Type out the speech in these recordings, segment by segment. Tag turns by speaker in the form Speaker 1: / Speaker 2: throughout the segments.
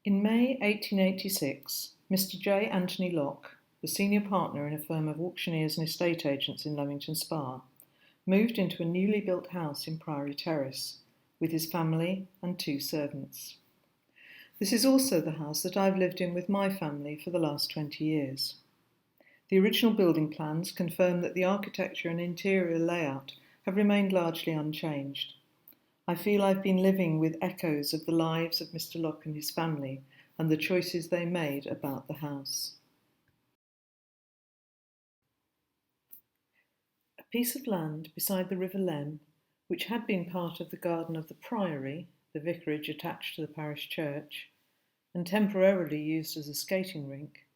Speaker 1: In May 1886, Mr. J. Anthony Locke, the senior partner in a firm of auctioneers and estate agents in Leamington Spa, moved into a newly built house in Priory Terrace with his family and 2 servants. This is also the house that I've lived in with my family for the last 20 years. The original building plans confirm that the architecture and interior layout have remained largely unchanged. I feel I've been living with echoes of the lives of Mr. Locke and his family and the choices they made about the house. A piece of land beside the River Lem, which had been part of the garden of the Priory, the vicarage attached to the parish church, and temporarily used as a skating rink,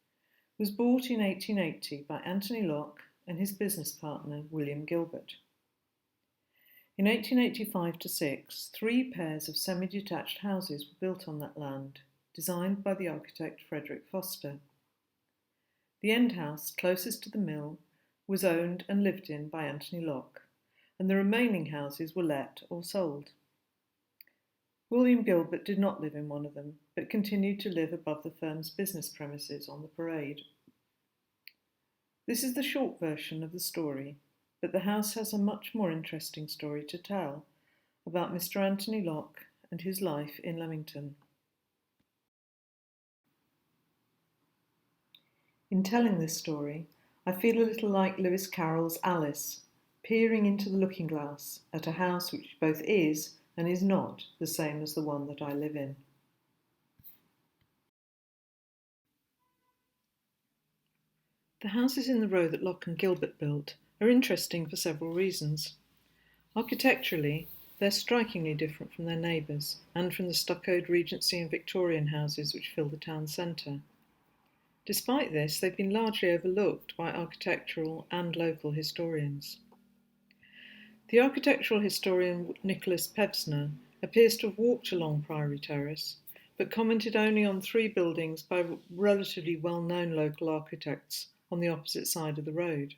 Speaker 1: was bought in 1880 by Anthony Locke and his business partner William Gilbert. In 1885-6, 3 pairs of semi-detached houses were built on that land, designed by the architect Frederick Foster. The end house, closest to the mill, was owned and lived in by Anthony Locke, and the remaining houses were let or sold. William Gilbert did not live in one of them, but continued to live above the firm's business premises on the Parade. This is the short version of the story, but the house has a much more interesting story to tell about Mr. Anthony Locke and his life in Leamington. In telling this story, I feel a little like Lewis Carroll's Alice, peering into the looking glass at a house which both is and is not the same as the one that I live in. The houses in the row that Locke and Gilbert built are interesting for several reasons. Architecturally, they're strikingly different from their neighbours and from the stuccoed Regency and Victorian houses which fill the town centre. Despite this, they've been largely overlooked by architectural and local historians. The architectural historian Nicholas Pevsner appears to have walked along Priory Terrace, but commented only on 3 buildings by relatively well-known local architects on the opposite side of the road.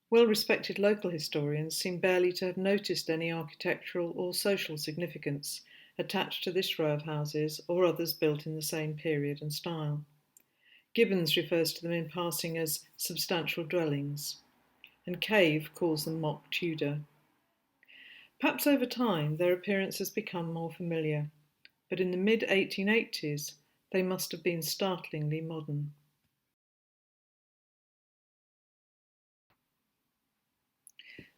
Speaker 1: Well-respected local historians seem barely to have noticed any architectural or social significance attached to this row of houses or others built in the same period and style. Gibbons refers to them in passing as substantial dwellings, and Cave calls them mock Tudor. Perhaps over time their appearance has become more familiar, but in the mid-1880s they must have been startlingly modern.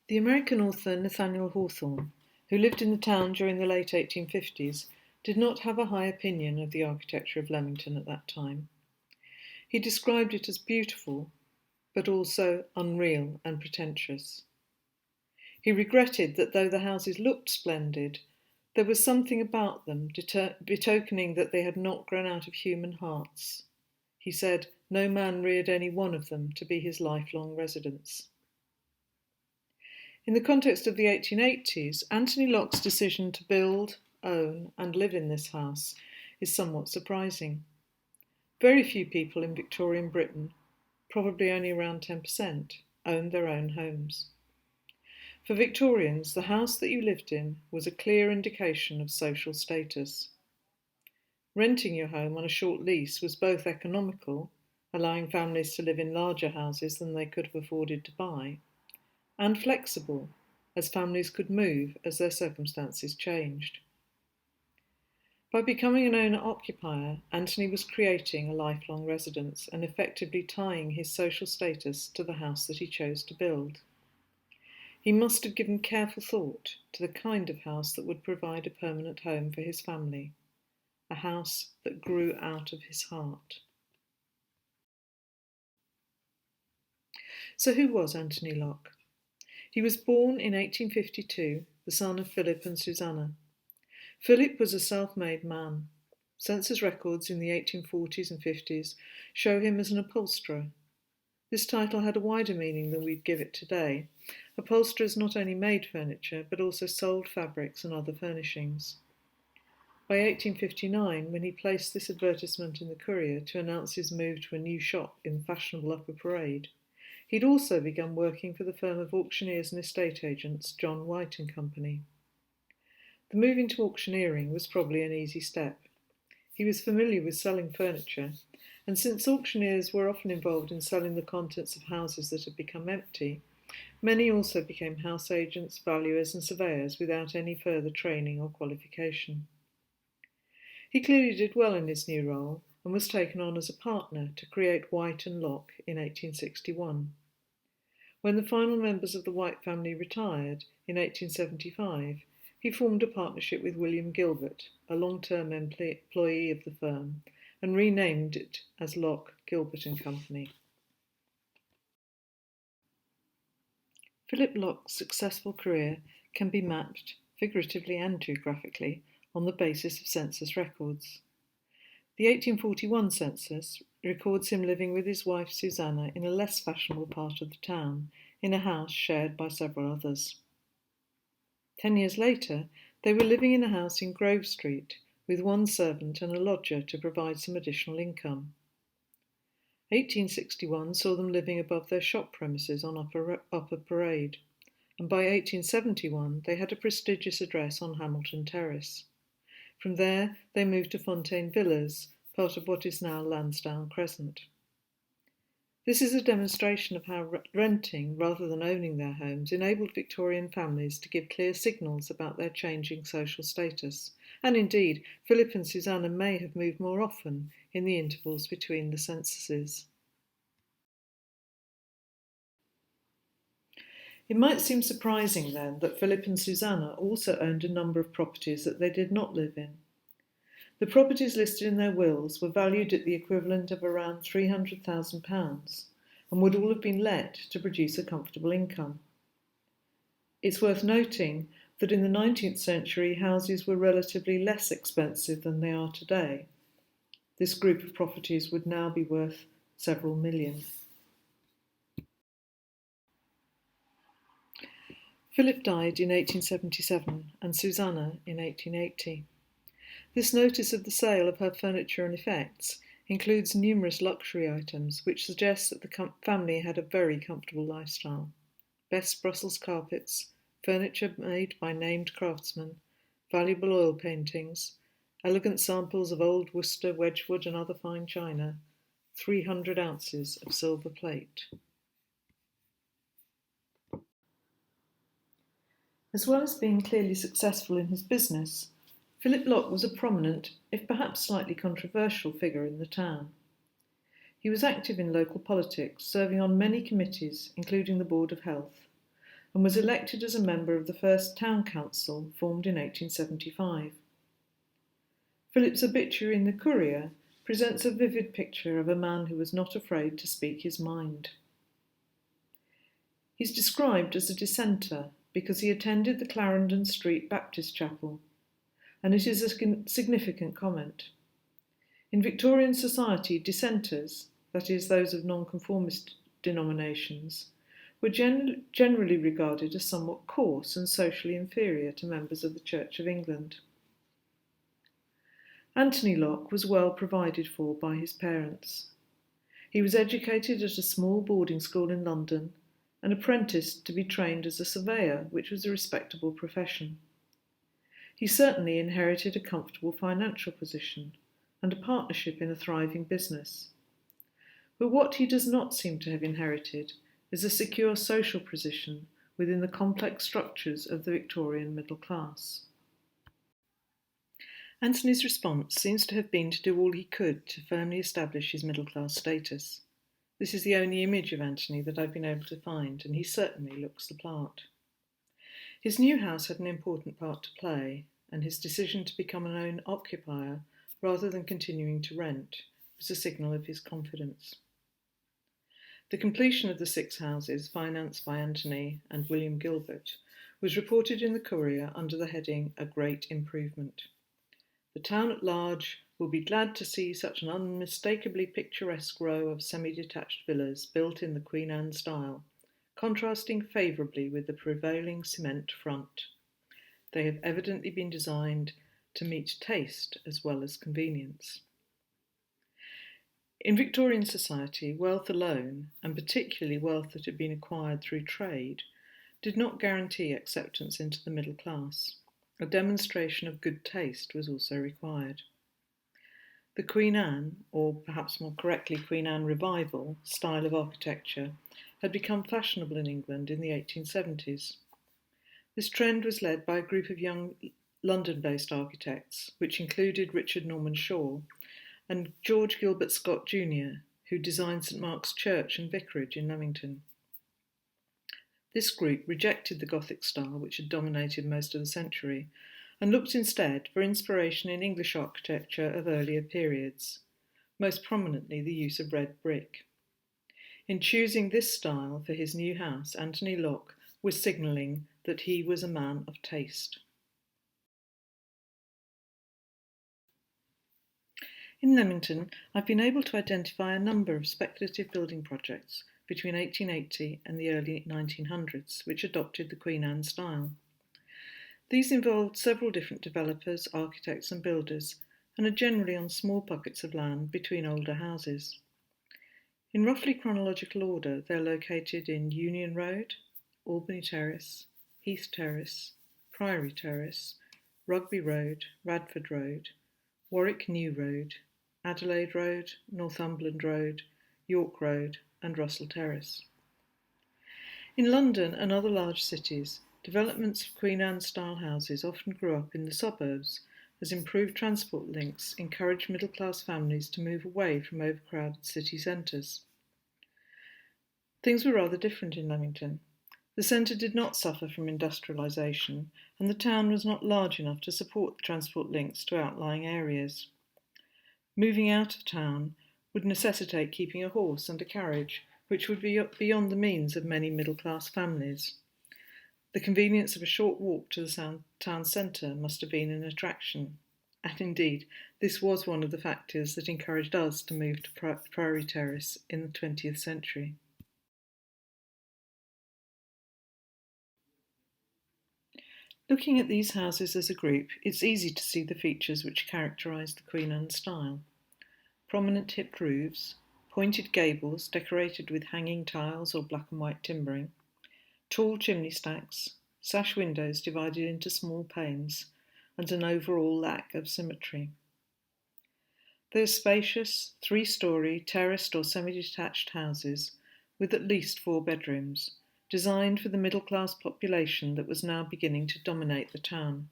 Speaker 1: The American author Nathaniel Hawthorne, who lived in the town during the late 1850s, did not have a high opinion of the architecture of Leamington at that time. He described it as beautiful, but also unreal and pretentious. He regretted that though the houses looked splendid, there was something about them betokening that they had not grown out of human hearts. He said, no man reared any one of them to be his lifelong residence. In the context of the 1880s, Anthony Locke's decision to build, own, and live in this house is somewhat surprising. Very few people in Victorian Britain, probably only around 10%, owned their own homes. For Victorians, the house that you lived in was a clear indication of social status. Renting your home on a short lease was both economical, allowing families to live in larger houses than they could have afforded to buy, and flexible, as families could move as their circumstances changed. By becoming an owner-occupier, Anthony was creating a lifelong residence and effectively tying his social status to the house that he chose to build. He must have given careful thought to the kind of house that would provide a permanent home for his family, a house that grew out of his heart. So who was Anthony Locke? He was born in 1852, the son of Philip and Susanna. Philip was a self-made man. Census records in the 1840s and 50s show him as an upholsterer. This title had a wider meaning than we'd give it today. Upholsterers not only made furniture, but also sold fabrics and other furnishings. By 1859, when he placed this advertisement in the Courier to announce his move to a new shop in fashionable Upper Parade, he'd also begun working for the firm of auctioneers and estate agents John White and Company. The move into auctioneering was probably an easy step. He was familiar with selling furniture, and since auctioneers were often involved in selling the contents of houses that had become empty, many also became house agents, valuers, and surveyors without any further training or qualification. He clearly did well in his new role and was taken on as a partner to create White and Locke in 1861. When the final members of the White family retired in 1875, he formed a partnership with William Gilbert, a long-term employee of the firm, and renamed it as Locke, Gilbert and Company. Philip Locke's successful career can be mapped, figuratively and geographically, on the basis of census records. The 1841 census records him living with his wife Susanna in a less fashionable part of the town, in a house shared by several others. 10 years later, they were living in a house in Grove Street, with one servant and a lodger to provide some additional income. 1861 saw them living above their shop premises on Upper Parade, and by 1871 they had a prestigious address on Hamilton Terrace. From there they moved to Fontaine Villas, part of what is now Lansdowne Crescent. This is a demonstration of how renting, rather than owning their homes, enabled Victorian families to give clear signals about their changing social status, and indeed Philip and Susanna may have moved more often in the intervals between the censuses. It might seem surprising then that Philip and Susanna also owned a number of properties that they did not live in. The properties listed in their wills were valued at the equivalent of around £300,000 and would all have been let to produce a comfortable income. It's worth noting that in the 19th century houses were relatively less expensive than they are today. This group of properties would now be worth several million. Philip died in 1877 and Susanna in 1880. This notice of the sale of her furniture and effects includes numerous luxury items, which suggests that the family had a very comfortable lifestyle. Best Brussels carpets, furniture made by named craftsmen, valuable oil paintings, elegant samples of old Worcester, Wedgwood and other fine china, 300 ounces of silver plate. As well as being clearly successful in his business, Philip Locke was a prominent, if perhaps slightly controversial, figure in the town. He was active in local politics, serving on many committees, including the Board of Health, and was elected as a member of the first town council formed in 1875. Philip's obituary in the Courier presents a vivid picture of a man who was not afraid to speak his mind. He's described as a dissenter because he attended the Clarendon Street Baptist Chapel, and it is a significant comment. In Victorian society, dissenters, that is, those of nonconformist denominations, were generally regarded as somewhat coarse and socially inferior to members of the Church of England. Anthony Locke was well provided for by his parents. He was educated at a small boarding school in London and apprenticed to be trained as a surveyor, which was a respectable profession. He certainly inherited a comfortable financial position and a partnership in a thriving business. But what he does not seem to have inherited is a secure social position within the complex structures of the Victorian middle class. Anthony's response seems to have been to do all he could to firmly establish his middle-class status. This is the only image of Anthony that I've been able to find, and he certainly looks the part. His new house had an important part to play, and his decision to become an own occupier, rather than continuing to rent, was a signal of his confidence. The completion of the 6 houses, financed by Anthony and William Gilbert, was reported in the Courier under the heading "A Great Improvement." The town at large will be glad to see such an unmistakably picturesque row of semi-detached villas built in the Queen Anne style, contrasting favourably with the prevailing cement front. They have evidently been designed to meet taste as well as convenience. In Victorian society, wealth alone, and particularly wealth that had been acquired through trade, did not guarantee acceptance into the middle class. A demonstration of good taste was also required. The Queen Anne, or perhaps more correctly Queen Anne Revival, style of architecture had become fashionable in England in the 1870s. This trend was led by a group of young London-based architects, which included Richard Norman Shaw and George Gilbert Scott Jr., who designed St Mark's Church and Vicarage in Leamington. This group rejected the Gothic style, which had dominated most of the century, and looked instead for inspiration in English architecture of earlier periods, most prominently the use of red brick. In choosing this style for his new house, Anthony Locke was signalling that he was a man of taste. In Leamington, I've been able to identify a number of speculative building projects between 1880 and the early 1900s, which adopted the Queen Anne style. These involved several different developers, architects and builders, and are generally on small pockets of land between older houses. In roughly chronological order, they're located in Union Road, Albany Terrace, Heath Terrace, Priory Terrace, Rugby Road, Radford Road, Warwick New Road, Adelaide Road, Northumberland Road, York Road and Russell Terrace. In London and other large cities, developments of Queen Anne-style houses often grew up in the suburbs, as improved transport links encouraged middle-class families to move away from overcrowded city centres. Things were rather different in Leamington. The centre did not suffer from industrialisation, and the town was not large enough to support the transport links to outlying areas. Moving out of town would necessitate keeping a horse and a carriage, which would be beyond the means of many middle-class families. The convenience of a short walk to the town centre must have been an attraction, and indeed this was one of the factors that encouraged us to move to Priory Terrace in the 20th century. Looking at these houses as a group, it's easy to see the features which characterise the Queen Anne style. Prominent hipped roofs, pointed gables decorated with hanging tiles or black and white timbering, tall chimney stacks, sash windows divided into small panes, and an overall lack of symmetry. They are spacious, three-storey, terraced or semi-detached houses with at least 4 bedrooms, designed for the middle-class population that was now beginning to dominate the town.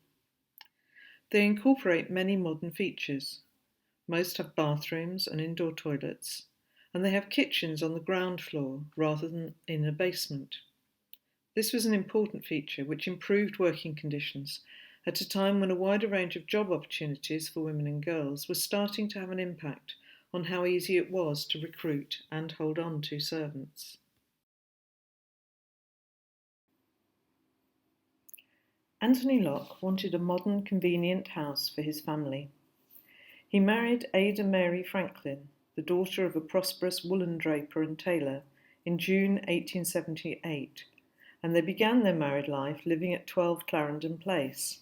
Speaker 1: They incorporate many modern features. Most have bathrooms and indoor toilets, and they have kitchens on the ground floor rather than in a basement. This was an important feature which improved working conditions at a time when a wider range of job opportunities for women and girls was starting to have an impact on how easy it was to recruit and hold on to servants. Anthony Locke wanted a modern, convenient house for his family. He married Ada Mary Franklin, the daughter of a prosperous woolen draper and tailor, in June 1878, and they began their married life living at 12 Clarendon Place.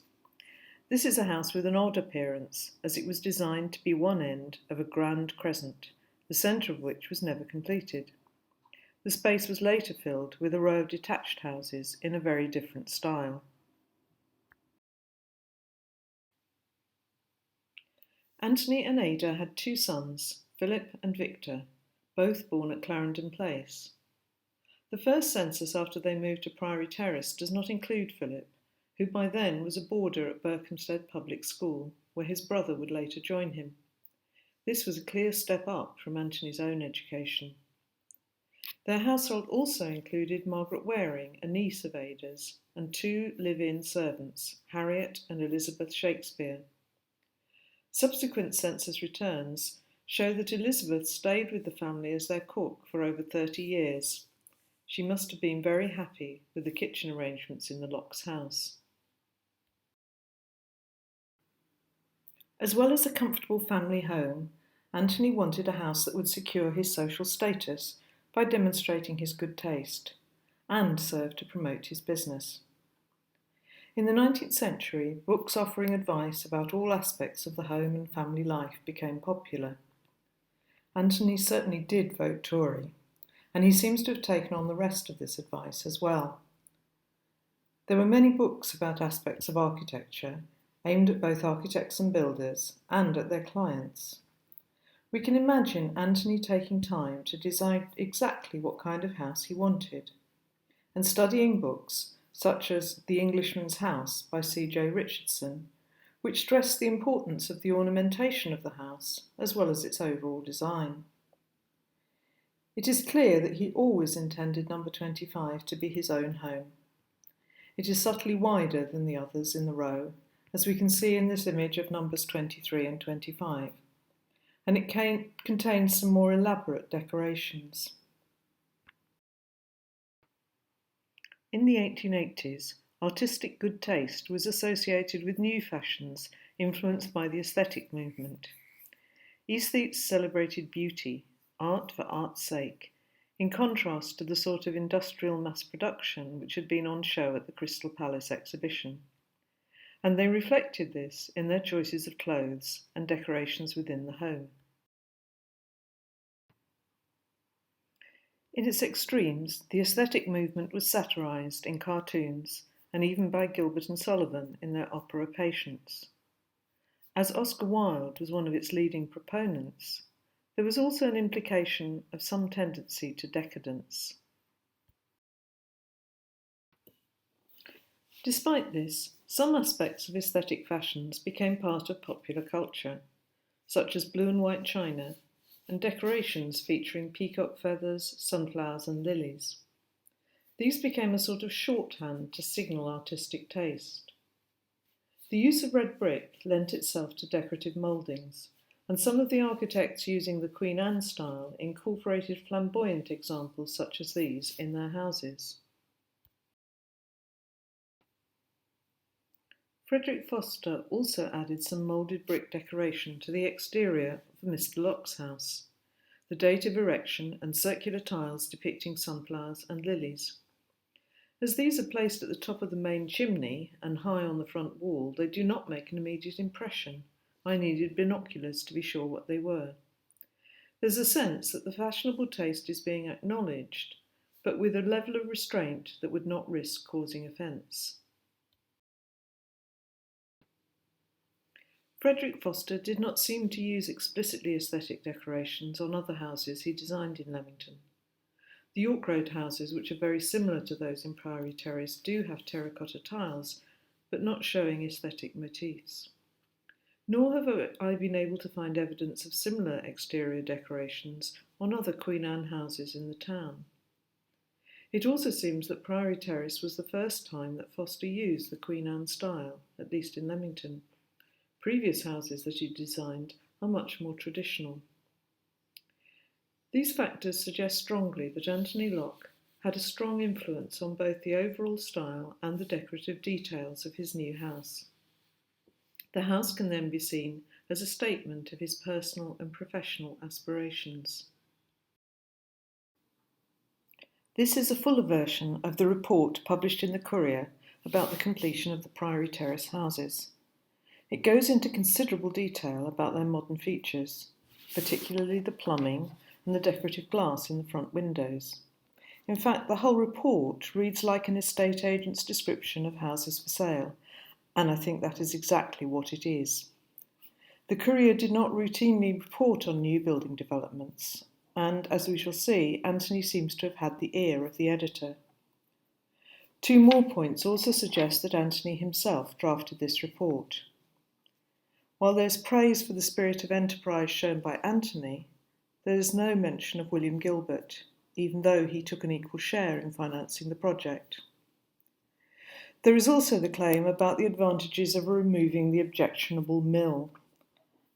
Speaker 1: This is a house with an odd appearance, as it was designed to be one end of a grand crescent, the centre of which was never completed. The space was later filled with a row of detached houses in a very different style. Anthony and Ada had 2 sons, Philip and Victor, both born at Clarendon Place. The first census after they moved to Priory Terrace does not include Philip, who by then was a boarder at Berkhamsted Public School, where his brother would later join him. This was a clear step up from Anthony's own education. Their household also included Margaret Waring, a niece of Ada's, and 2 live-in servants, Harriet and Elizabeth Shakespeare. Subsequent census returns show that Elizabeth stayed with the family as their cook for over 30 years. She must have been very happy with the kitchen arrangements in the Locke's house. As well as a comfortable family home, Anthony wanted a house that would secure his social status by demonstrating his good taste, and serve to promote his business. In the 19th century, books offering advice about all aspects of the home and family life became popular. Anthony certainly did vote Tory, and he seems to have taken on the rest of this advice as well. There were many books about aspects of architecture, aimed at both architects and builders, and at their clients. We can imagine Anthony taking time to decide exactly what kind of house he wanted, and studying books such as The Englishman's House by C.J. Richardson, which stress the importance of the ornamentation of the house as well as its overall design. It is clear that he always intended number 25 to be his own home. It is subtly wider than the others in the row, as we can see in this image of numbers 23 and 25, and it contains some more elaborate decorations. In the 1880s, artistic good taste was associated with new fashions influenced by the aesthetic movement. Aesthetes celebrated beauty, art for art's sake, in contrast to the sort of industrial mass production which had been on show at the Crystal Palace exhibition. And they reflected this in their choices of clothes and decorations within the home. In its extremes, the aesthetic movement was satirised in cartoons and even by Gilbert and Sullivan in their opera Patience. As Oscar Wilde was one of its leading proponents, there was also an implication of some tendency to decadence. Despite this, some aspects of aesthetic fashions became part of popular culture, such as blue and white china and decorations featuring peacock feathers, sunflowers and lilies. These became a sort of shorthand to signal artistic taste. The use of red brick lent itself to decorative mouldings, and some of the architects using the Queen Anne style incorporated flamboyant examples such as these in their houses. Frederick Foster also added some moulded brick decoration to the exterior of Mr. Locke's house, the date of erection and circular tiles depicting sunflowers and lilies. As these are placed at the top of the main chimney and high on the front wall, they do not make an immediate impression. I needed binoculars to be sure what they were. There's a sense that the fashionable taste is being acknowledged, but with a level of restraint that would not risk causing offence. Frederick Foster did not seem to use explicitly aesthetic decorations on other houses he designed in Leamington. The York Road houses, which are very similar to those in Priory Terrace, do have terracotta tiles, but not showing aesthetic motifs. Nor have I been able to find evidence of similar exterior decorations on other Queen Anne houses in the town. It also seems that Priory Terrace was the first time that Foster used the Queen Anne style, at least in Leamington. Previous houses that he designed are much more traditional. These factors suggest strongly that Anthony Locke had a strong influence on both the overall style and the decorative details of his new house. The house can then be seen as a statement of his personal and professional aspirations. This is a fuller version of the report published in the Courier about the completion of the Priory Terrace houses. It goes into considerable detail about their modern features, particularly the plumbing and the decorative glass in the front windows. In fact, the whole report reads like an estate agent's description of houses for sale, and I think that is exactly what it is. The Courier did not routinely report on new building developments, and, as we shall see, Anthony seems to have had the ear of the editor. Two more points also suggest that Anthony himself drafted this report. While there's praise for the spirit of enterprise shown by Anthony, there is no mention of William Gilbert, even though he took an equal share in financing the project. There is also the claim about the advantages of removing the objectionable mill.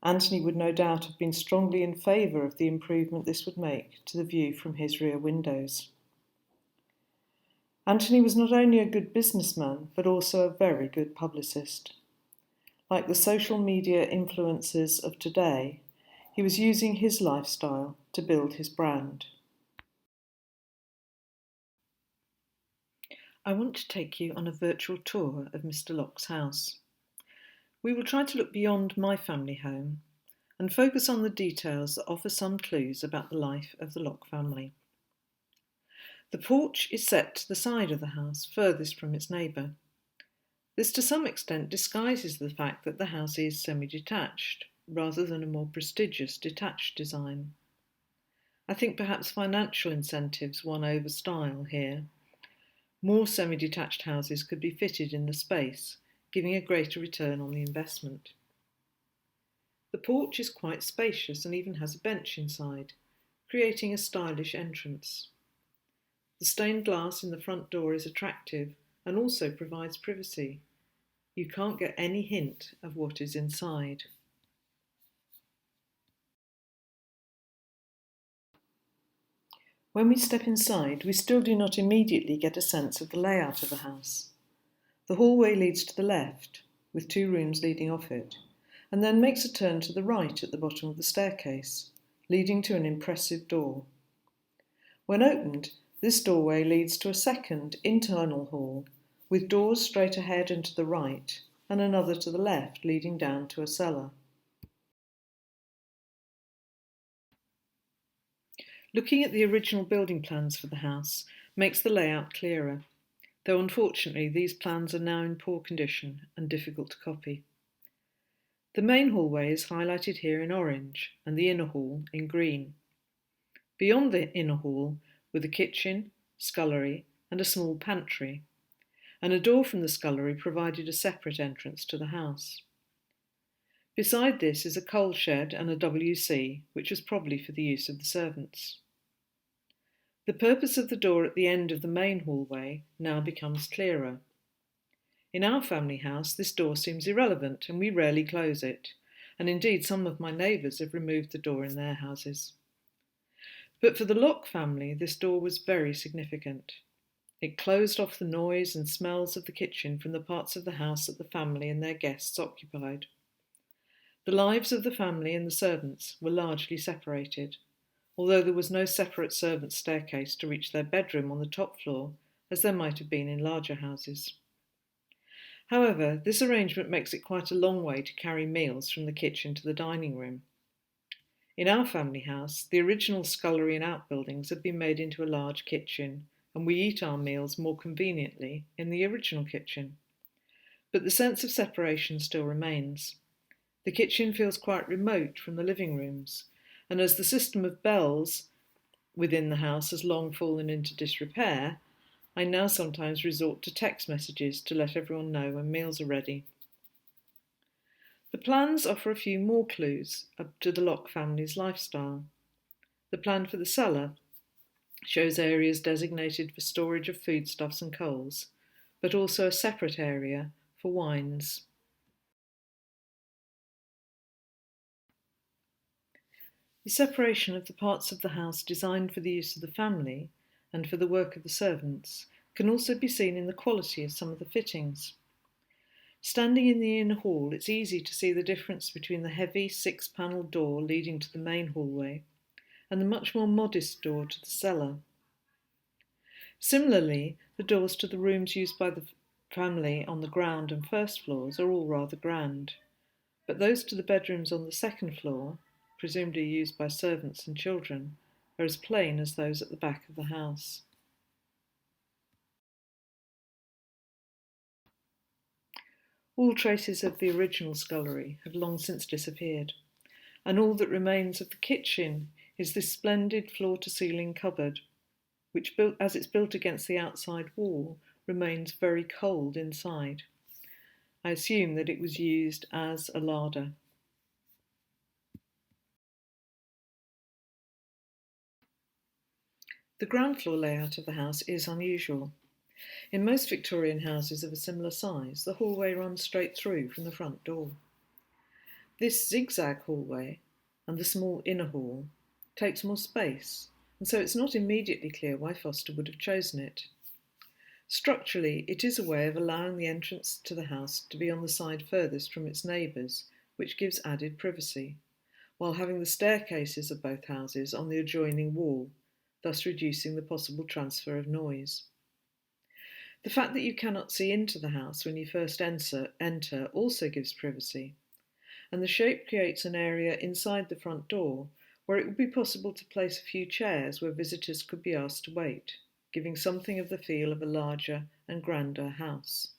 Speaker 1: Anthony would no doubt have been strongly in favour of the improvement this would make to the view from his rear windows. Anthony was not only a good businessman, but also a very good publicist. Like the social media influencers of today, he was using his lifestyle to build his brand. I want to take you on a virtual tour of Mr. Locke's house. We will try to look beyond my family home and focus on the details that offer some clues about the life of the Locke family. The porch is set to the side of the house, furthest from its neighbour. This to some extent disguises the fact that the house is semi-detached. rather than a more prestigious detached design. I think perhaps financial incentives won over style here. More semi-detached houses could be fitted in the space, giving a greater return on the investment. The porch is quite spacious and even has a bench inside, creating a stylish entrance. The stained glass in the front door is attractive and also provides privacy. You can't get any hint of what is inside. When we step inside, we still do not immediately get a sense of the layout of the house. The hallway leads to the left, with 2 rooms leading off it, and then makes a turn to the right at the bottom of the staircase, leading to an impressive door. When opened, this doorway leads to a second internal hall, with doors straight ahead and to the right, and another to the left, leading down to a cellar. Looking at the original building plans for the house makes the layout clearer, though unfortunately these plans are now in poor condition and difficult to copy. The main hallway is highlighted here in orange and the inner hall in green. Beyond the inner hall were the kitchen, scullery and a small pantry, and a door from the scullery provided a separate entrance to the house. Beside this is a coal shed and a WC, which was probably for the use of the servants. The purpose of the door at the end of the main hallway now becomes clearer. In our family house, this door seems irrelevant and we rarely close it, and indeed some of my neighbours have removed the door in their houses. But for the Locke family, this door was very significant. It closed off the noise and smells of the kitchen from the parts of the house that the family and their guests occupied. The lives of the family and the servants were largely separated, although there was no separate servants' staircase to reach their bedroom on the top floor, as there might have been in larger houses. However, this arrangement makes it quite a long way to carry meals from the kitchen to the dining room. In our family house, the original scullery and outbuildings have been made into a large kitchen, and we eat our meals more conveniently in the original kitchen. But the sense of separation still remains. The kitchen feels quite remote from the living rooms, and as the system of bells within the house has long fallen into disrepair, I now sometimes resort to text messages to let everyone know when meals are ready. The plans offer a few more clues up to the Locke family's lifestyle. The plan for the cellar shows areas designated for storage of foodstuffs and coals, but also a separate area for wines. The separation of the parts of the house designed for the use of the family and for the work of the servants can also be seen in the quality of some of the fittings. Standing in the inner hall, it's easy to see the difference between the heavy 6-panelled door leading to the main hallway and the much more modest door to the cellar. Similarly, the doors to the rooms used by the family on the ground and first floors are all rather grand, but those to the bedrooms on the second floor, presumably used by servants and children, are as plain as those at the back of the house. All traces of the original scullery have long since disappeared, and all that remains of the kitchen is this splendid floor-to-ceiling cupboard, which, as it's built against the outside wall, remains very cold inside. I assume that it was used as a larder. The ground floor layout of the house is unusual. In most Victorian houses of a similar size, the hallway runs straight through from the front door. This zigzag hallway and the small inner hall takes more space, and so it's not immediately clear why Foster would have chosen it. Structurally, it is a way of allowing the entrance to the house to be on the side furthest from its neighbours, which gives added privacy, while having the staircases of both houses on the adjoining wall, thus reducing the possible transfer of noise. The fact that you cannot see into the house when you first enter also gives privacy, and the shape creates an area inside the front door where it would be possible to place a few chairs where visitors could be asked to wait, giving something of the feel of a larger and grander house.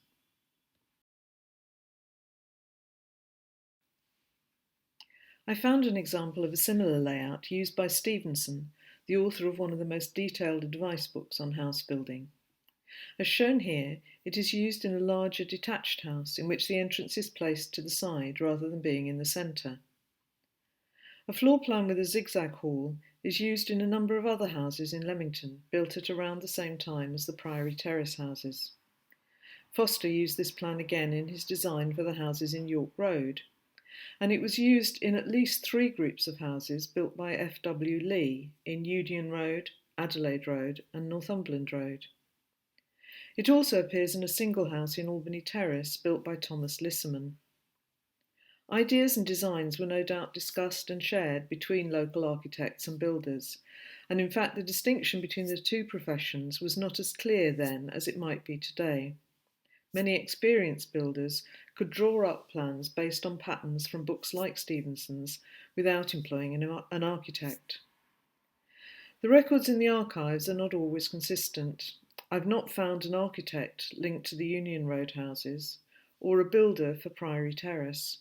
Speaker 1: I found an example of a similar layout used by Stevenson, the author of one of the most detailed advice books on house building. As shown here, it is used in a larger detached house in which the entrance is placed to the side rather than being in the centre. A floor plan with a zigzag hall is used in a number of other houses in Leamington, built at around the same time as the Priory Terrace houses. Foster used this plan again in his design for the houses in York Road, and it was used in at least 3 groups of houses built by F.W. Lee in Union Road, Adelaide Road and Northumberland Road. It also appears in a single house in Albany Terrace built by Thomas Lissaman. Ideas and designs were no doubt discussed and shared between local architects and builders, and in fact the distinction between the two professions was not as clear then as it might be today. Many experienced builders could draw up plans based on patterns from books like Stevenson's without employing an architect. The records in the archives are not always consistent. I've not found an architect linked to the Union Road houses or a builder for Priory Terrace,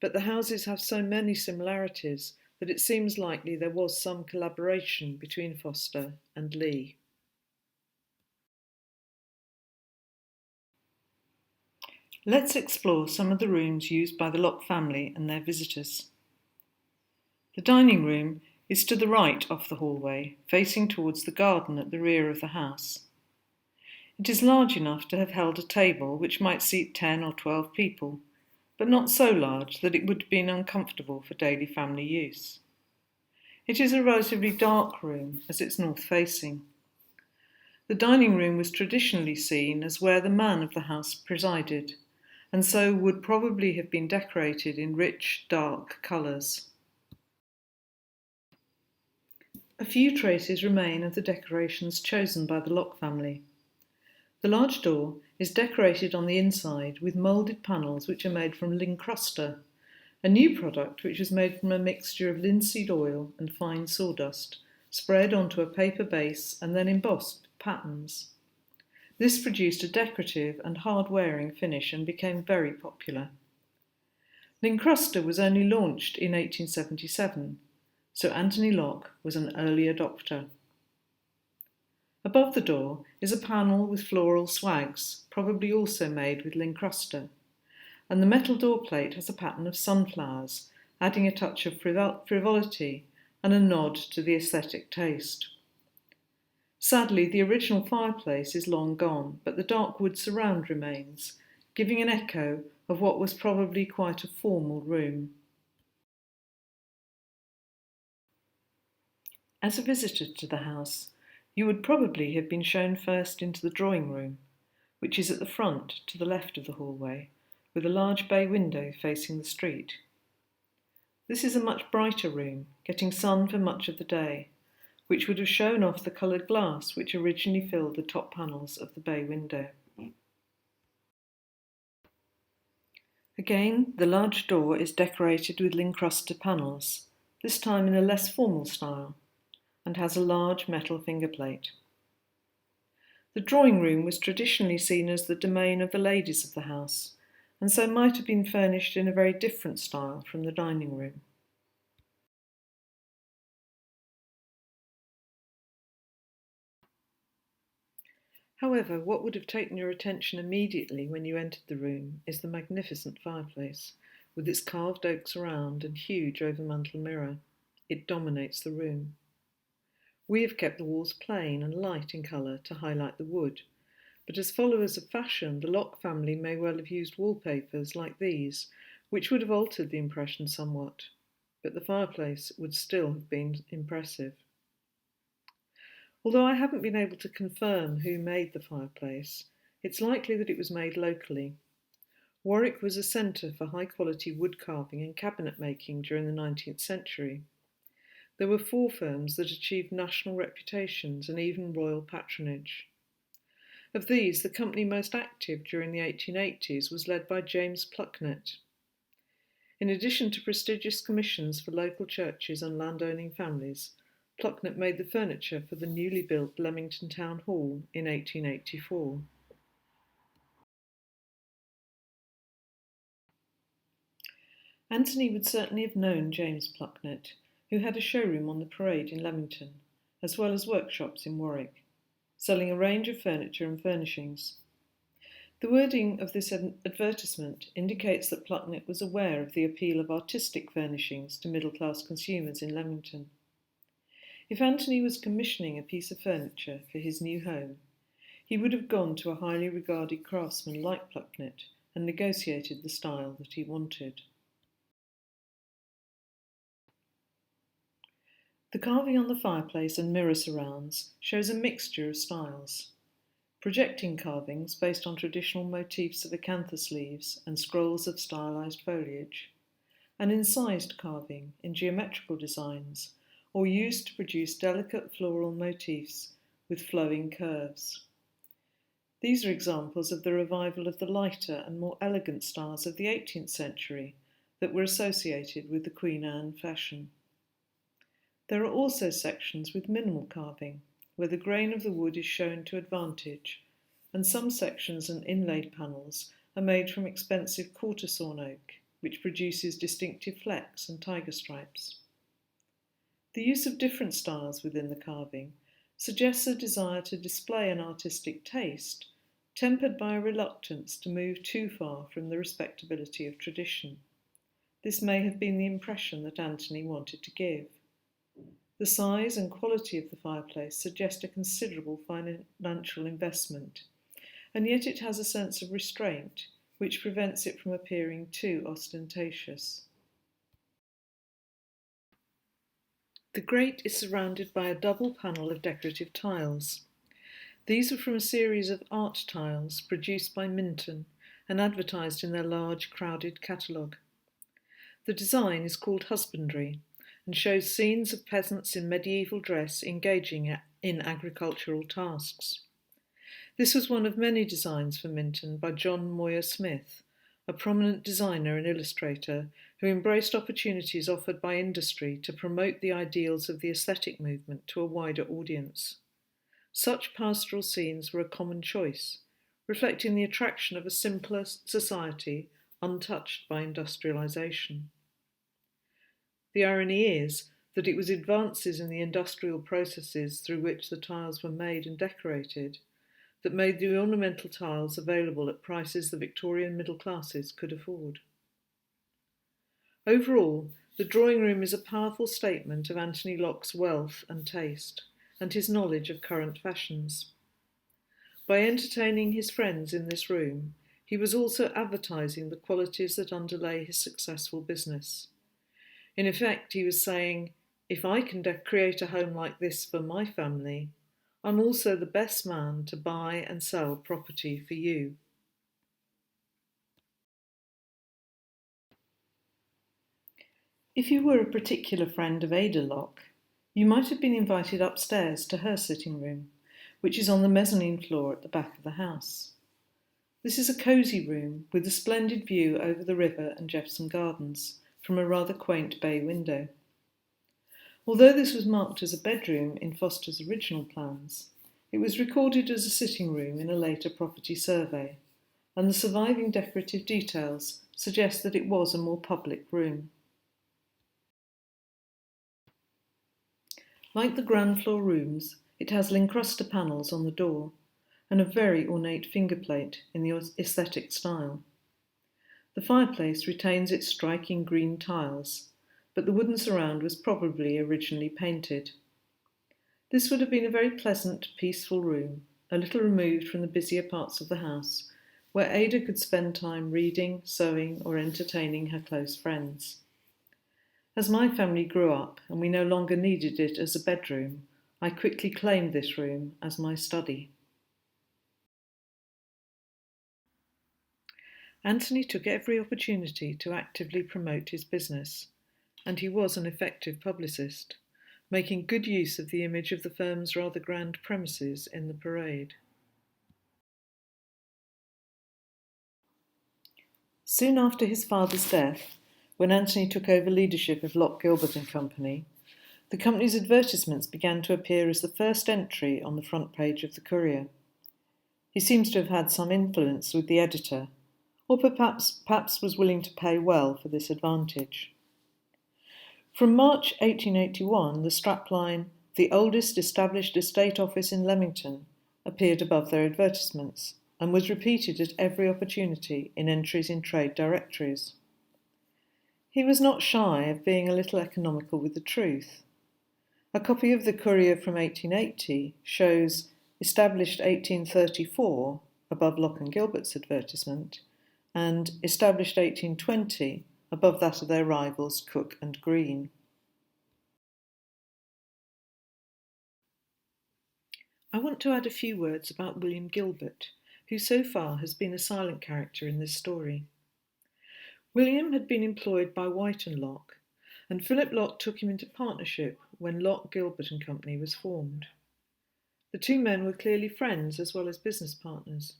Speaker 1: but the houses have so many similarities that it seems likely there was some collaboration between Foster and Lee. Let's explore some of the rooms used by the Locke family and their visitors. The dining room is to the right off the hallway, facing towards the garden at the rear of the house. It is large enough to have held a table which might seat 10 or 12 people, but not so large that it would have been uncomfortable for daily family use. It is a relatively dark room as it's north-facing. The dining room was traditionally seen as where the man of the house presided, and so would probably have been decorated in rich, dark colours. A few traces remain of the decorations chosen by the Locke family. The large door is decorated on the inside with moulded panels which are made from lincrusta, a new product which was made from a mixture of linseed oil and fine sawdust, spread onto a paper base and then embossed with patterns. This produced a decorative and hard-wearing finish and became very popular. Lincrusta was only launched in 1877, so Anthony Locke was an early adopter. Above the door is a panel with floral swags, probably also made with lincrusta, and the metal door plate has a pattern of sunflowers, adding a touch of frivolity and a nod to the aesthetic taste. Sadly, the original fireplace is long gone, but the dark wood surround remains, giving an echo of what was probably quite a formal room. As a visitor to the house, you would probably have been shown first into the drawing room, which is at the front to the left of the hallway, with a large bay window facing the street. This is a much brighter room, getting sun for much of the day, which would have shown off the coloured glass which originally filled the top panels of the bay window. Again, the large door is decorated with lincrusta panels, this time in a less formal style, and has a large metal finger plate. The drawing room was traditionally seen as the domain of the ladies of the house, and so might have been furnished in a very different style from the dining room. However, what would have taken your attention immediately when you entered the room is the magnificent fireplace, with its carved oak surround and huge overmantel mirror. It dominates the room. We have kept the walls plain and light in colour to highlight the wood, but as followers of fashion, the Locke family may well have used wallpapers like these, which would have altered the impression somewhat, but the fireplace would still have been impressive. Although I haven't been able to confirm who made the fireplace, it's likely that it was made locally. Warwick was a centre for high-quality wood carving and cabinet making during the 19th century. There were 4 firms that achieved national reputations and even royal patronage. Of these, the company most active during the 1880s was led by James Plucknett. In addition to prestigious commissions for local churches and landowning families, Plucknett made the furniture for the newly built Leamington Town Hall in 1884. Anthony would certainly have known James Plucknett, who had a showroom on the Parade in Leamington, as well as workshops in Warwick, selling a range of furniture and furnishings. The wording of this advertisement indicates that Plucknett was aware of the appeal of artistic furnishings to middle-class consumers in Leamington. If Anthony was commissioning a piece of furniture for his new home, he would have gone to a highly regarded craftsman like Plucknett and negotiated the style that he wanted. The carving on the fireplace and mirror surrounds shows a mixture of styles. Projecting carvings based on traditional motifs of acanthus leaves and scrolls of stylized foliage, and incised carving in geometrical designs, or used to produce delicate floral motifs with flowing curves. These are examples of the revival of the lighter and more elegant styles of the 18th century that were associated with the Queen Anne fashion. There are also sections with minimal carving, where the grain of the wood is shown to advantage, and some sections and inlaid panels are made from expensive quarter-sawn oak, which produces distinctive flecks and tiger stripes. The use of different styles within the carving suggests a desire to display an artistic taste, tempered by a reluctance to move too far from the respectability of tradition. This may have been the impression that Anthony wanted to give. The size and quality of the fireplace suggest a considerable financial investment, and yet it has a sense of restraint, which prevents it from appearing too ostentatious. The grate is surrounded by a double panel of decorative tiles. These are from a series of art tiles produced by Minton and advertised in their large, crowded catalogue. The design is called Husbandry, and shows scenes of peasants in medieval dress engaging in agricultural tasks. This was one of many designs for Minton by John Moyer Smith, a prominent designer and illustrator who embraced opportunities offered by industry to promote the ideals of the aesthetic movement to a wider audience. Such pastoral scenes were a common choice, reflecting the attraction of a simpler society untouched by industrialisation. The irony is that it was advances in the industrial processes through which the tiles were made and decorated that made the ornamental tiles available at prices the Victorian middle classes could afford. Overall, the drawing room is a powerful statement of Anthony Locke's wealth and taste, and his knowledge of current fashions. By entertaining his friends in this room, he was also advertising the qualities that underlay his successful business. In effect, he was saying, if I can create a home like this for my family, I'm also the best man to buy and sell property for you. If you were a particular friend of Ada Locke, you might have been invited upstairs to her sitting room, which is on the mezzanine floor at the back of the house. This is a cosy room with a splendid view over the river and Jeffson Gardens from a rather quaint bay window. Although this was marked as a bedroom in Foster's original plans, it was recorded as a sitting room in a later property survey, and the surviving decorative details suggest that it was a more public room. Like the ground floor rooms, it has Lincrusta panels on the door and a very ornate fingerplate in the aesthetic style. The fireplace retains its striking green tiles, but the wooden surround was probably originally painted. This would have been a very pleasant, peaceful room, a little removed from the busier parts of the house, where Ada could spend time reading, sewing, or entertaining her close friends. As my family grew up and we no longer needed it as a bedroom, I quickly claimed this room as my study. Anthony took every opportunity to actively promote his business, and he was an effective publicist, making good use of the image of the firm's rather grand premises in the Parade. Soon after his father's death, when Anthony took over leadership of Locke, Gilbert and Company, the company's advertisements began to appear as the first entry on the front page of the Courier. He seems to have had some influence with the editor, or perhaps was willing to pay well for this advantage. From March 1881, the strapline, "The oldest established estate office in Leamington," appeared above their advertisements, and was repeated at every opportunity in entries in trade directories. He was not shy of being a little economical with the truth. A copy of the Courier from 1880 shows "Established 1834" above Locke and Gilbert's advertisement, and "Established 1820" above that of their rivals Cook and Green. I want to add a few words about William Gilbert, who so far has been a silent character in this story. William had been employed by White and Locke, and Philip Locke took him into partnership when Locke, Gilbert and Company was formed. The two men were clearly friends as well as business partners.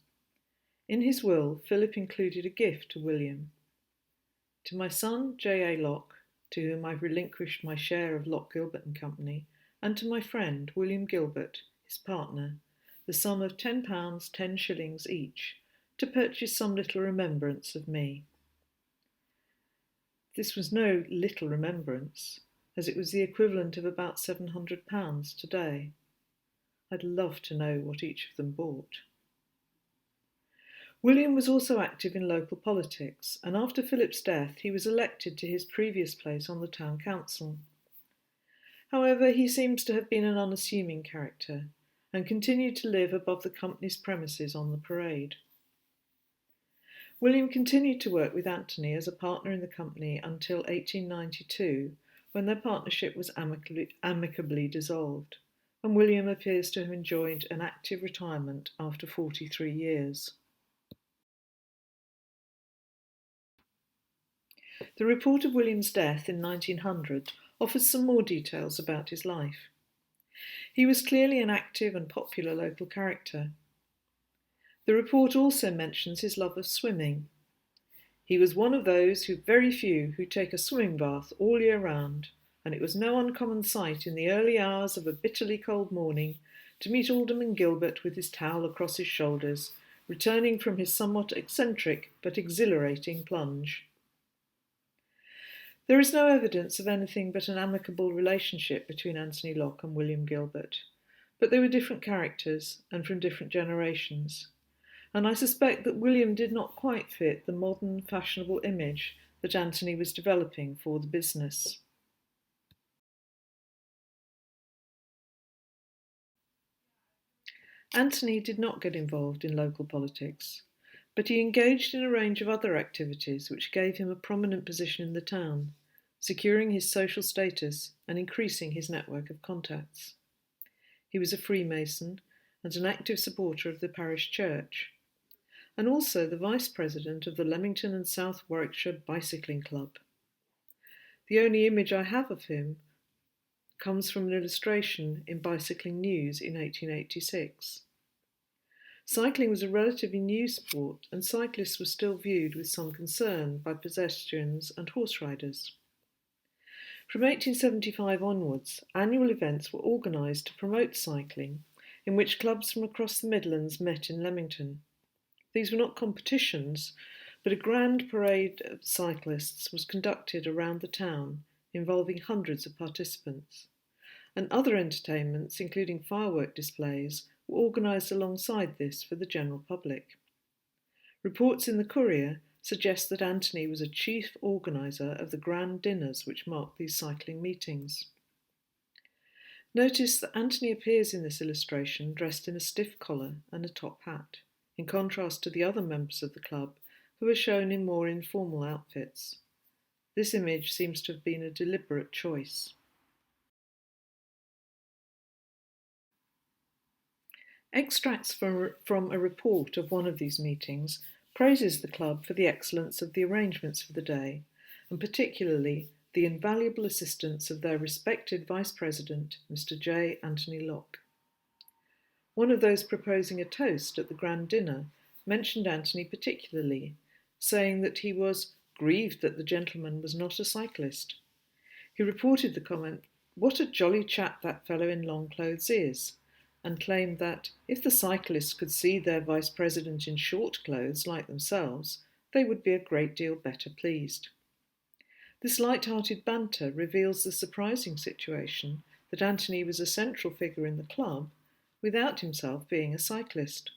Speaker 1: In his will, Philip included a gift to William. "To my son, J. A. Locke, to whom I've relinquished my share of Locke, Gilbert and Company, and to my friend, William Gilbert, his partner, the sum of £10, 10 shillings each, to purchase some little remembrance of me." This was no little remembrance, as it was the equivalent of about £700 today. I'd love to know what each of them bought. William was also active in local politics, and after Philip's death he was elected to his previous place on the town council. However, he seems to have been an unassuming character, and continued to live above the company's premises on the parade. William continued to work with Anthony as a partner in the company until 1892, when their partnership was amicably dissolved, and William appears to have enjoyed an active retirement after 43 years. The report of William's death in 1900 offers some more details about his life. He was clearly an active and popular local character. The report also mentions his love of swimming. "He was one of those very few who take a swimming bath all year round, and it was no uncommon sight in the early hours of a bitterly cold morning to meet Alderman Gilbert with his towel across his shoulders, returning from his somewhat eccentric but exhilarating plunge." There is no evidence of anything but an amicable relationship between Anthony Locke and William Gilbert, but they were different characters and from different generations, and I suspect that William did not quite fit the modern, fashionable image that Anthony was developing for the business. Anthony did not get involved in local politics, but he engaged in a range of other activities which gave him a prominent position in the town, securing his social status and increasing his network of contacts. He was a Freemason and an active supporter of the parish church, and also the vice president of the Leamington and South Warwickshire Bicycling Club. The only image I have of him comes from an illustration in Bicycling News in 1886. Cycling was a relatively new sport, and cyclists were still viewed with some concern by pedestrians and horse riders. From 1875 onwards, annual events were organised to promote cycling, in which clubs from across the Midlands met in Leamington. These were not competitions, but a grand parade of cyclists was conducted around the town, involving hundreds of participants, and other entertainments, including firework displays, were organised alongside this for the general public. Reports in the Courier suggest that Anthony was a chief organiser of the grand dinners which marked these cycling meetings. Notice that Anthony appears in this illustration dressed in a stiff collar and a top hat, in contrast to the other members of the club who are shown in more informal outfits. This image seems to have been a deliberate choice. Extracts from a report of one of these meetings praises the club for the excellence of the arrangements for the day, and particularly the invaluable assistance of their respected Vice President, Mr. J. Anthony Locke. One of those proposing a toast at the grand dinner mentioned Anthony particularly, saying that he was grieved that the gentleman was not a cyclist. He reported the comment, "What a jolly chap that fellow in long clothes is," and claimed that if the cyclists could see their vice president in short clothes like themselves, they would be a great deal better pleased. This light-hearted banter reveals the surprising situation that Anthony was a central figure in the club without himself being a cyclist,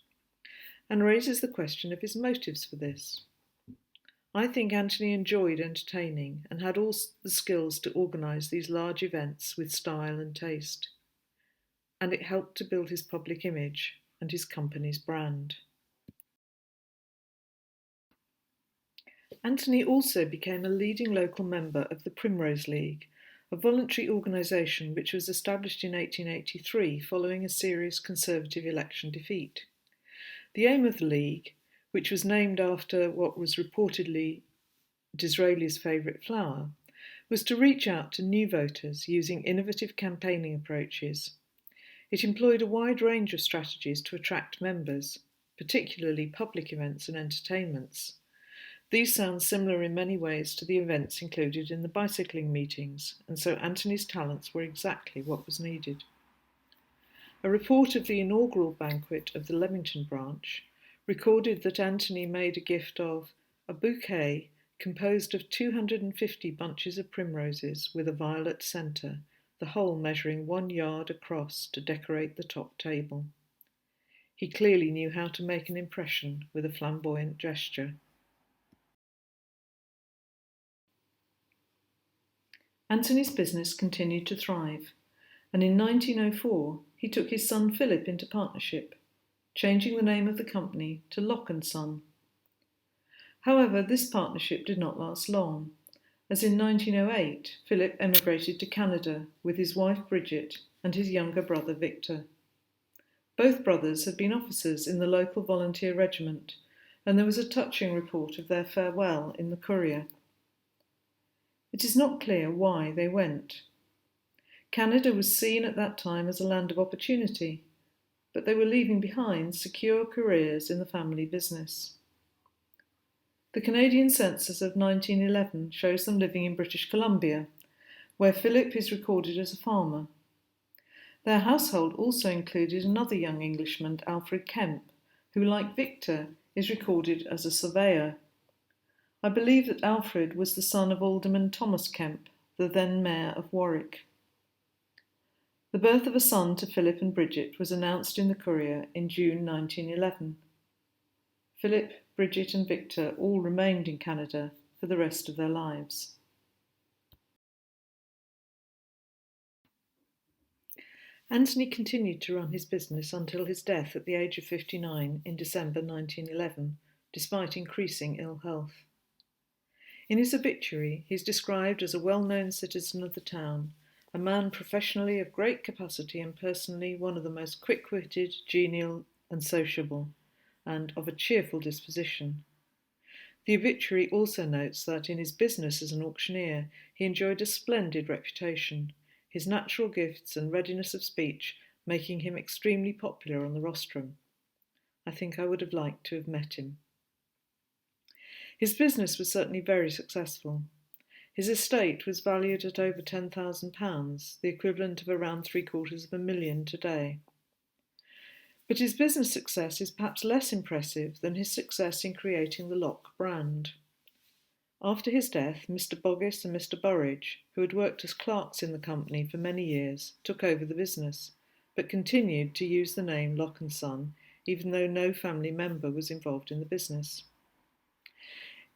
Speaker 1: and raises the question of his motives for this. I think Anthony enjoyed entertaining and had all the skills to organise these large events with style and taste, and it helped to build his public image and his company's brand. Anthony also became a leading local member of the Primrose League, a voluntary organisation which was established in 1883 following a serious Conservative election defeat. The aim of the League, which was named after what was reportedly Disraeli's favourite flower, was to reach out to new voters using innovative campaigning approaches. It employed a wide range of strategies to attract members, particularly public events and entertainments. These sound similar in many ways to the events included in the bicycling meetings, and so Anthony's talents were exactly what was needed. A report of the inaugural banquet of the Leamington branch recorded that Anthony made a gift of a bouquet composed of 250 bunches of primroses with a violet centre, the whole measuring 1 yard across to decorate the top table. He clearly knew how to make an impression with a flamboyant gesture. Anthony's business continued to thrive, and in 1904 he took his son Philip into partnership, changing the name of the company to Locke & Son. However, this partnership did not last long, as in 1908 Philip emigrated to Canada with his wife Bridget and his younger brother Victor. Both brothers had been officers in the local volunteer regiment, and there was a touching report of their farewell in the Courier. It is not clear why they went. Canada was seen at that time as a land of opportunity, but they were leaving behind secure careers in the family business. The Canadian census of 1911 shows them living in British Columbia, where Philip is recorded as a farmer. Their household also included another young Englishman, Alfred Kemp, who, like Victor, is recorded as a surveyor. I believe that Alfred was the son of Alderman Thomas Kemp, the then Mayor of Warwick. The birth of a son to Philip and Bridget was announced in the Courier in June 1911. Philip, Bridget and Victor all remained in Canada for the rest of their lives. Anthony continued to run his business until his death at the age of 59 in December 1911, despite increasing ill health. In his obituary, he is described as a well-known citizen of the town, a man professionally of great capacity and personally one of the most quick-witted, genial and sociable, and of a cheerful disposition. The obituary also notes that in his business as an auctioneer, he enjoyed a splendid reputation, his natural gifts and readiness of speech making him extremely popular on the rostrum. I think I would have liked to have met him. His business was certainly very successful. His estate was valued at over £10,000, the equivalent of around £750,000 today. But his business success is perhaps less impressive than his success in creating the Locke brand. After his death, Mr. Boggis and Mr. Burridge, who had worked as clerks in the company for many years, took over the business, but continued to use the name Locke & Son, even though no family member was involved in the business.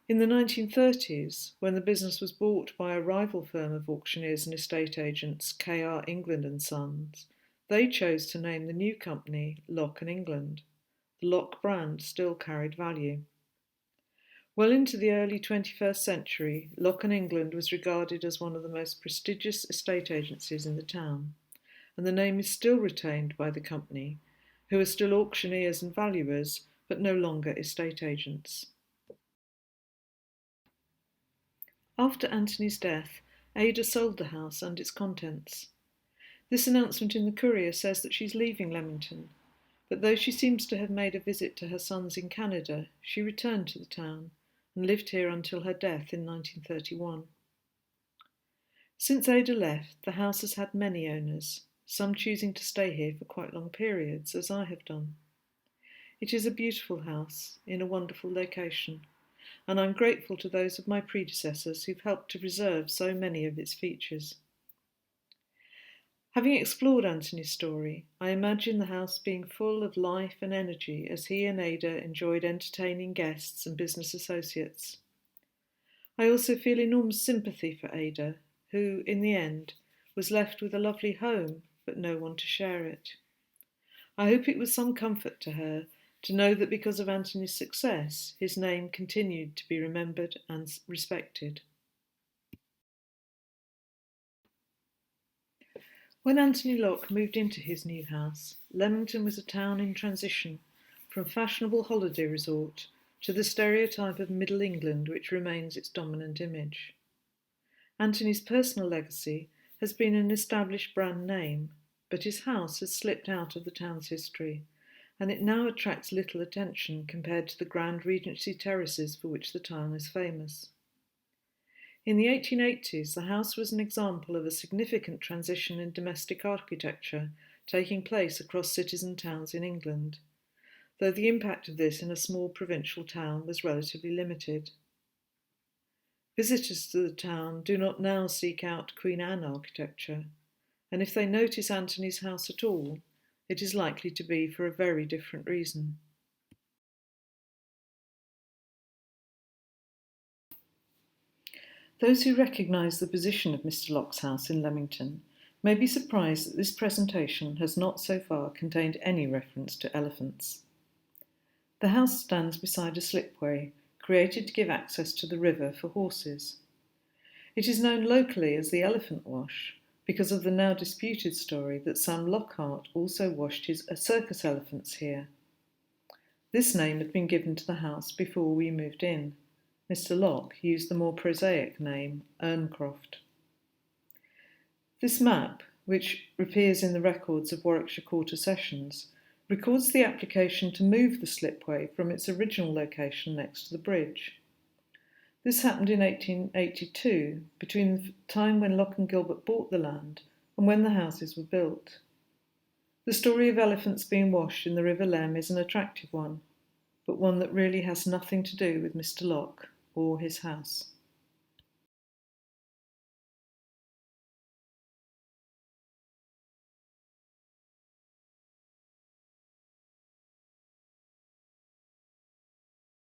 Speaker 1: In the 1930s, when the business was bought by a rival firm of auctioneers and estate agents, K.R. England & Sons, they chose to name the new company Locke & England. The Locke brand still carried value. Well into the early 21st century, Locke & England was regarded as one of the most prestigious estate agencies in the town, and the name is still retained by the company, who are still auctioneers and valuers, but no longer estate agents. After Anthony's death, Ada sold the house and its contents. This announcement in the Courier says that she's leaving Leamington, but though she seems to have made a visit to her sons in Canada, she returned to the town and lived here until her death in 1931. Since Ada left, the house has had many owners, some choosing to stay here for quite long periods, as I have done. It is a beautiful house in a wonderful location, and I'm grateful to those of my predecessors who've helped to preserve so many of its features. Having explored Anthony's story, I imagine the house being full of life and energy as he and Ada enjoyed entertaining guests and business associates. I also feel enormous sympathy for Ada, who, in the end, was left with a lovely home but no one to share it. I hope it was some comfort to her to know that because of Anthony's success, his name continued to be remembered and respected. When Anthony Locke moved into his new house, Leamington was a town in transition from fashionable holiday resort to the stereotype of Middle England which remains its dominant image. Anthony's personal legacy has been an established brand name, but his house has slipped out of the town's history, and it now attracts little attention compared to the grand Regency terraces for which the town is famous. In the 1880s, the house was an example of a significant transition in domestic architecture taking place across cities and towns in England, though the impact of this in a small provincial town was relatively limited. Visitors to the town do not now seek out Queen Anne architecture, and if they notice Anthony's house at all, it is likely to be for a very different reason. Those who recognise the position of Mr. Locke's house in Leamington may be surprised that this presentation has not so far contained any reference to elephants. The house stands beside a slipway created to give access to the river for horses. It is known locally as the Elephant Wash because of the now disputed story that Sam Lockhart also washed his circus elephants here. This name had been given to the house before we moved in. Mr. Locke used the more prosaic name Erncroft. This map, which appears in the records of Warwickshire Quarter Sessions, records the application to move the slipway from its original location next to the bridge. This happened in 1882, between the time when Locke and Gilbert bought the land and when the houses were built. The story of elephants being washed in the River Lem is an attractive one, but one that really has nothing to do with Mr. Locke or his house.